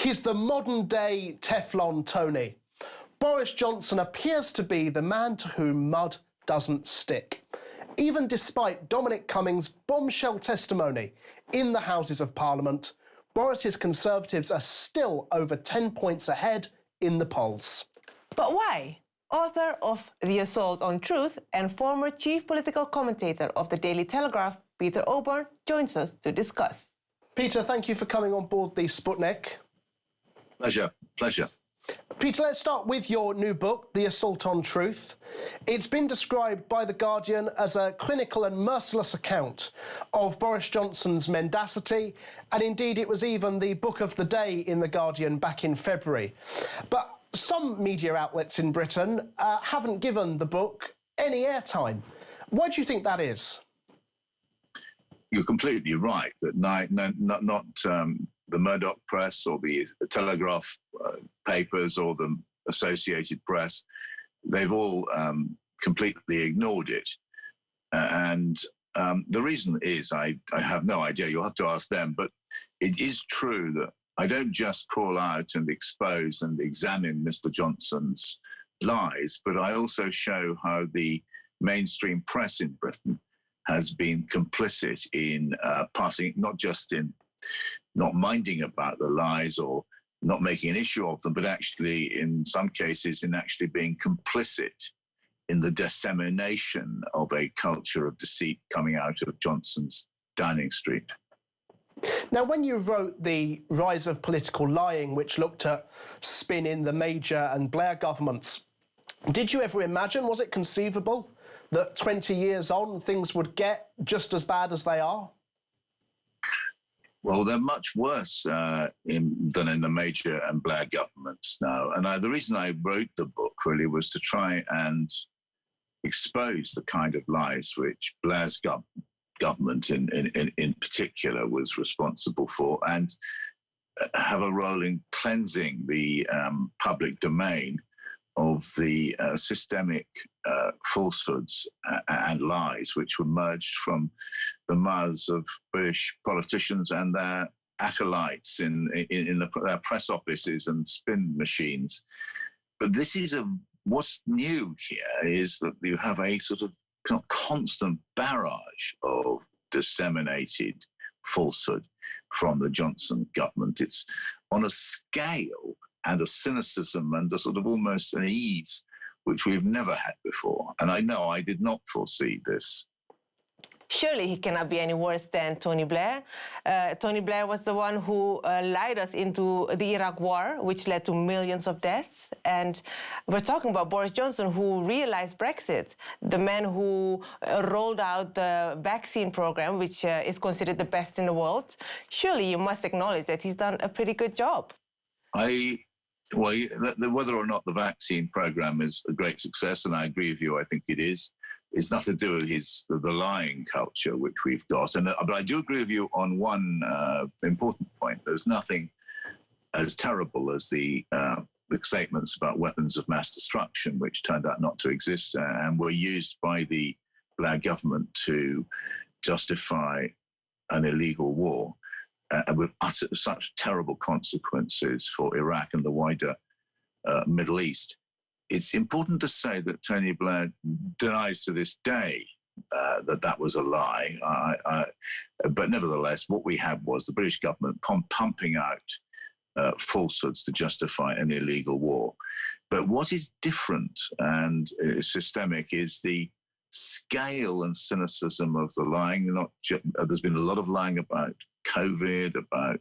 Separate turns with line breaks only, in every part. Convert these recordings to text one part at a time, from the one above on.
He's the modern-day Telfon Tony. Boris Johnson appears to be the man to whom mud doesn't stick, even despite Dominic Cummings' bombshell testimony in the Houses of Parliament. Boris's Conservatives are still over 10 points ahead in the polls.
But why? Author of The Assault on Truth and former chief political commentator of the Daily Telegraph, Peter Oborne, joins us to discuss.
Peter, thank you for coming on board the Sputnik.
Pleasure.
Peter, let's start with your new book, The Assault on Truth. It's been described by The Guardian as a clinical and merciless account of Boris Johnson's mendacity, and indeed it was even the book of the day in The Guardian back in February. But some media outlets in Britain haven't given the book any airtime. Why do you think that is?
You're completely right that not the Murdoch press or the Telegraph papers or the Associated Press, they've all completely ignored it. And the reason is, I have no idea, you'll have to ask them, but it is true that I don't just call out and expose and examine Mr. Johnson's lies, but I also show how the mainstream press in Britain has been complicit in passing, not just in not minding about the lies or not making an issue of them, but actually, in some cases, in actually being complicit in the dissemination of a culture of deceit coming out of Johnson's Downing Street.
Now, when you wrote The Rise of Political Lying, which looked at spin in the Major and Blair governments, did you ever imagine, was it conceivable, that 20 years on things would get just as bad as they are?
Well, they're much worse than in the Major and Blair governments now. And the reason I wrote the book really was to try and expose the kind of lies which Blair's government in particular was responsible for, and have a role in cleansing the public domain of the systemic falsehoods and lies which were merged from the mouths of British politicians and their acolytes in their press offices and spin machines. But this is what's new here is that you have a sort of constant barrage of disseminated falsehood from the Johnson government. It's on a scale and a cynicism and a sort of almost an ease which we've never had before. And I know I did not foresee this.
Surely he cannot be any worse than Tony Blair. Tony Blair was the one who lied us into the Iraq war, which led to millions of deaths. And we're talking about Boris Johnson, who realized Brexit, the man who rolled out the vaccine program, which is considered the best in the world. Surely you must acknowledge that he's done a pretty good job.
Whether or not the vaccine program is a great success, and I agree with you, I think it is, it's nothing to do with the lying culture which we've got. But I do agree with you on one important point. There's nothing as terrible as the statements about weapons of mass destruction, which turned out not to exist and were used by the Blair government to justify an illegal war. With such terrible consequences for Iraq and the wider Middle East. It's important to say that Tony Blair denies to this day that was a lie. But nevertheless, what we had was the British government pumping out falsehoods to justify an illegal war. But what is different and systemic is the scale and cynicism of the lying. There's been a lot of lying about COVID, about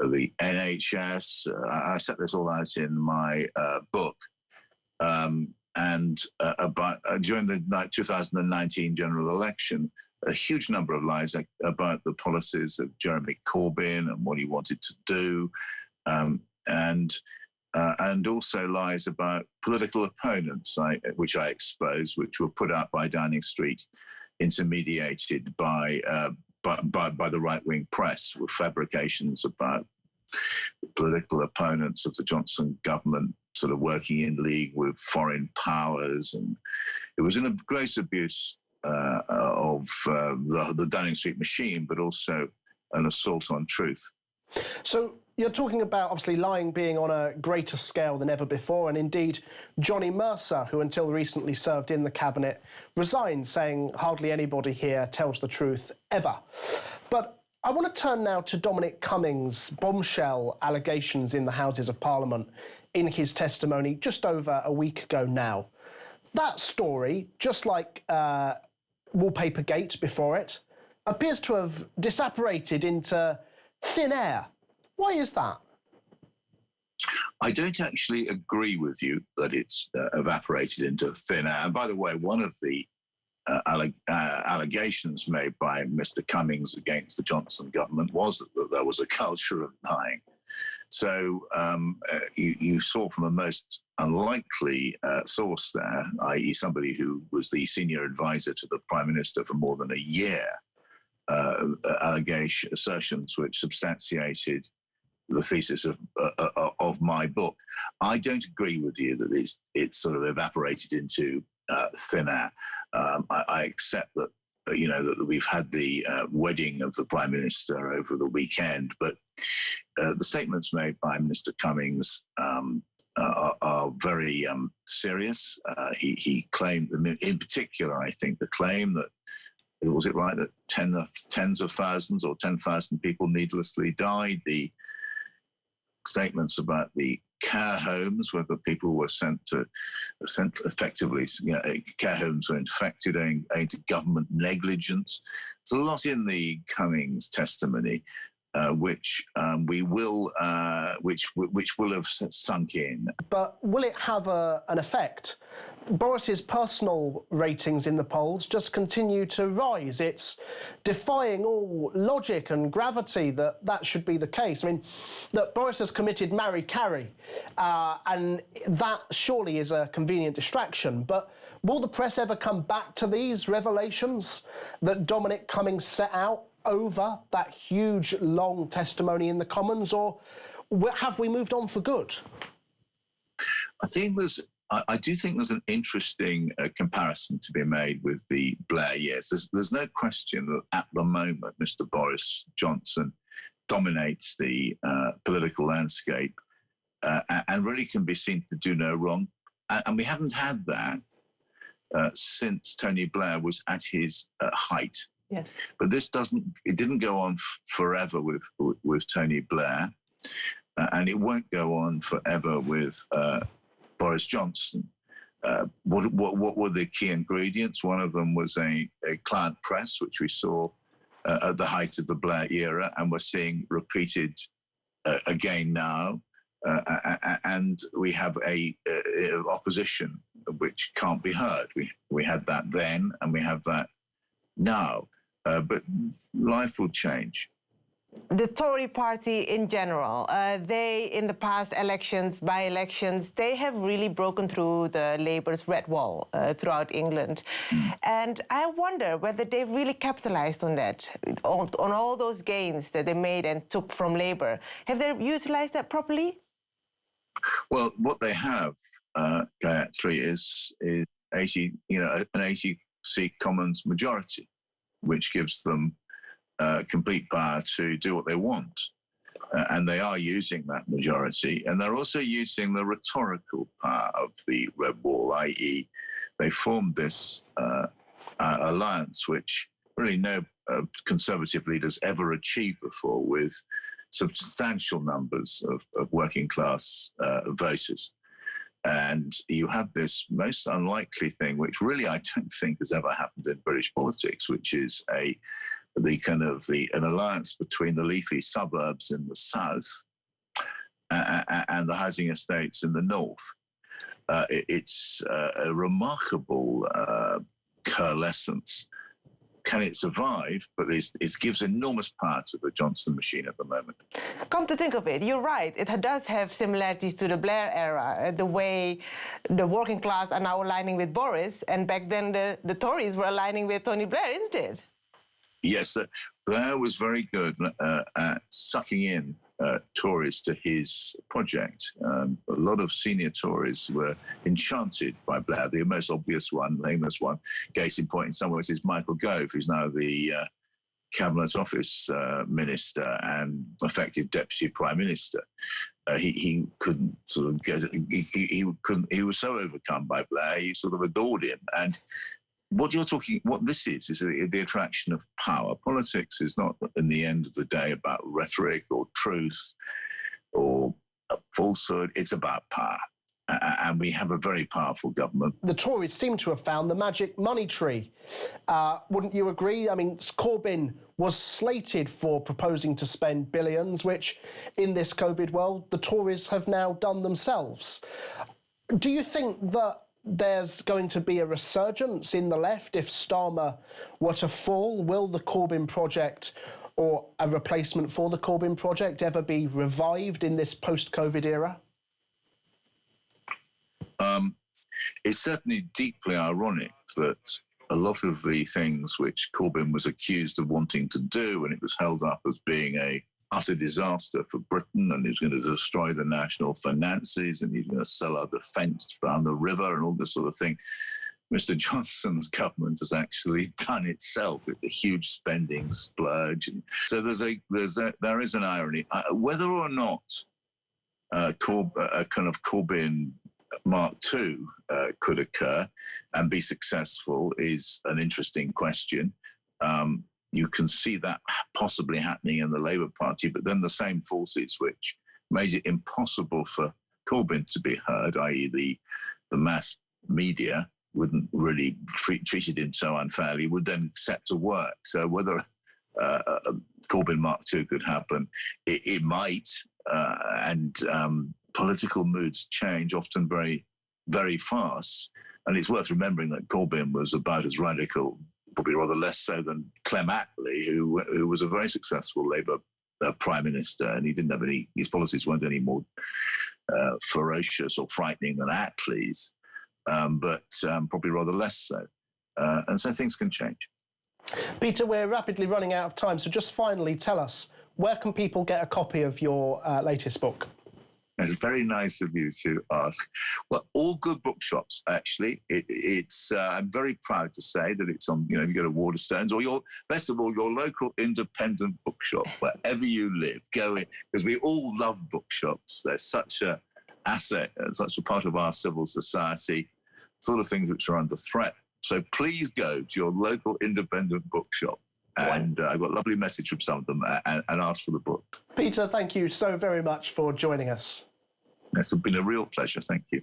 the NHS. I set this all out in my book. And about during the 2019 general election, a huge number of lies about the policies of Jeremy Corbyn and what he wanted to do, and also lies about political opponents, which I exposed, which were put out by Downing Street, intermediated by the right-wing press, with fabrications about the political opponents of the Johnson government sort of working in league with foreign powers. And it was a gross abuse of the Downing Street machine, but also an assault on truth.
So you're talking about, obviously, lying being on a greater scale than ever before, and indeed Johnny Mercer, who until recently served in the cabinet, resigned, saying hardly anybody here tells the truth ever. But I want to turn now to Dominic Cummings' bombshell allegations in the Houses of Parliament in his testimony just over a week ago now. That story, just like Wallpapergate before it, appears to have disapparated into thin air. Why is that?
I don't actually agree with you that it's evaporated into thin air. And by the way, one of the allegations made by Mr. Cummings against the Johnson government was that there was a culture of lying. So you saw from a most unlikely source there, i.e. somebody who was the senior advisor to the Prime Minister for more than a year, assertions which substantiated the thesis of my book. I don't agree with you that it's sort of evaporated into thin air. I accept that, that we've had the wedding of the Prime Minister over the weekend, but the statements made by Mr. Cummings are very serious. He claimed, in particular, I think, the claim that, was it right, that tens of thousands or 10,000 people needlessly died? The statements about the care homes, whether people were sent effectively, care homes were infected owing to government negligence. There's a lot in the Cummings testimony which will have sunk in.
But will it have an effect? Boris's personal ratings in the polls just continue to rise. It's defying all logic and gravity that should be the case. I mean, that Boris has committed Mary Carey, and that surely is a convenient distraction. But will the press ever come back to these revelations that Dominic Cummings set out over that huge, long testimony in the Commons, or have we moved on for good?
I do think there's an interesting comparison to be made with the Blair years. There's no question that at the moment, Mr. Boris Johnson dominates the political landscape and really can be seen to do no wrong. And we haven't had that since Tony Blair was at his height.
Yes.
But it didn't go on forever with Tony Blair, and it won't go on forever with Boris Johnson. What were the key ingredients? One of them was a client press, which we saw at the height of the Blair era, and we're seeing repeated again now. And we have a opposition which can't be heard. We had that then, and we have that now. But life will change.
The Tory party in general, they, in the past elections, by-elections, they have really broken through the Labour's red wall throughout England. And I wonder whether they've really capitalized on that, on all those gains that they made and took from Labour. Have they utilized that properly?
Well, what they have, Gayatri, is 80, an 80-seat Commons majority, which gives them complete power to do what they want. And they are using that majority. And they're also using the rhetorical power of the Red Wall, i.e. they formed this alliance, which really no Conservative leaders ever achieved before, with substantial numbers of working class voters. And you have this most unlikely thing, which really I don't think has ever happened in British politics, which is an alliance between the leafy suburbs in the south and the housing estates in the north. It's a remarkable coalescence. Can it survive? But it gives enormous power to the Johnson machine at the moment.
Come to think of it, you're right. It does have similarities to the Blair era, the way the working class are now aligning with Boris, and back then the Tories were aligning with Tony Blair, isn't it?
Yes, Blair was very good at sucking in Tories to his project. A lot of senior Tories were enchanted by Blair. The most obvious one, famous one, case in point in some ways, is Michael Gove, who's now the Cabinet Office minister and effective Deputy Prime Minister. He couldn't sort of get. He couldn't. He was so overcome by Blair. He sort of adored him. And what this is the attraction of power. Politics is not, in the end of the day, about rhetoric or truth or falsehood. It's about power. And we have a very powerful government.
The Tories seem to have found the magic money tree. Wouldn't you agree? I mean, Corbyn was slated for proposing to spend billions, which in this COVID world, the Tories have now done themselves. Do you think that there's going to be a resurgence in the left if Starmer were to fall? Will the Corbyn project or a replacement for the Corbyn project ever be revived in this post-COVID era?
It's certainly deeply ironic that a lot of the things which Corbyn was accused of wanting to do, and it was held up as being a utter disaster for Britain, and he was going to destroy the national finances, and he's going to sell our defence down the river and all this sort of thing. Mr. Johnson's government has actually done itself with a huge spending splurge. And so there is an irony. Whether or not kind of Corbyn Mark II could occur and be successful is an interesting question. You can see that possibly happening in the Labour Party, but then the same forces which made it impossible for Corbyn to be heard, i.e. the mass media, wouldn't really treated him so unfairly, would then set to work. So whether Corbyn Mark II could happen, it might, and political moods change often very, very fast. And it's worth remembering that Corbyn was about as radical, probably rather less so than Clem Attlee, who was a very successful Labour Prime Minister, and he didn't have his policies weren't any more ferocious or frightening than Attlee's, but probably rather less so. And so things can change.
Peter, we're rapidly running out of time, so just finally tell us, where can people get a copy of your latest book?
It's very nice of you to ask. Well, all good bookshops, actually. I'm very proud to say that it's on, if you go to Waterstones or best of all, your local independent bookshop, wherever you live, go in, because we all love bookshops. They're such an asset, such a part of our civil society, sort of things which are under threat. So please go to your local independent bookshop. And I got a lovely message from some of them and ask for the book.
Peter, thank you so very much for joining us.
It's been a real pleasure. Thank you.